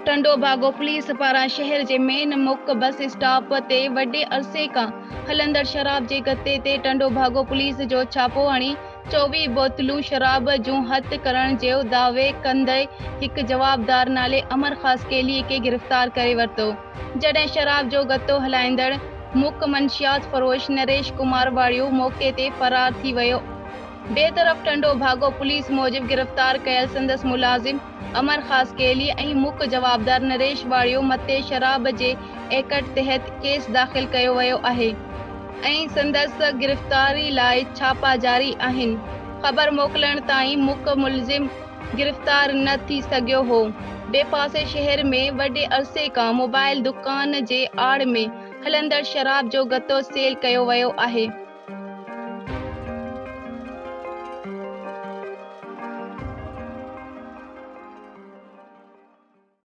टंडो भागो पुलिस पारां शहर जे मेन मुख्य बस स्टॉप ते वॾे अरसे खां हलंदड़ शराब जे गते ते टंडो भागो पुलिस जो छापो हणी 24 बोतलूं शराब जूं हथ करण जो दावे कंदे हिक जवाबदार नाले अमर खासकेली खे गिरफ़्तार करे वरितो, जॾहिं शराब जो गतो हलाईंदड़ मुख्य मंशियात फरोश नरेश कुमार वाड़ियो मौके ते फरार थी वियो। बेतरफ़ टंडो भागो पुलिस मूजिब गिरफ़्तार कयल संदसि मुलाज़िम अमर खासकेली ऐं मुख्य जवाबदार नरेश वाड़ियो मथे शराब जे एक्ट तहत केस दाख़िल कयो वियो आहे ऐं संदसि गिरफ़्तारी लाइ छापा जारी आहिनि। ख़बर मोकिलण ताईं मुख्य मुलज़िम गिरफ़्तार न थी सघियो हो। ॿिए पासे शहर में वॾे अरसे खां मोबाइल दुकान जे आड़ में हलंदड़ शराब जो गतो सेल कयो वियो आहे।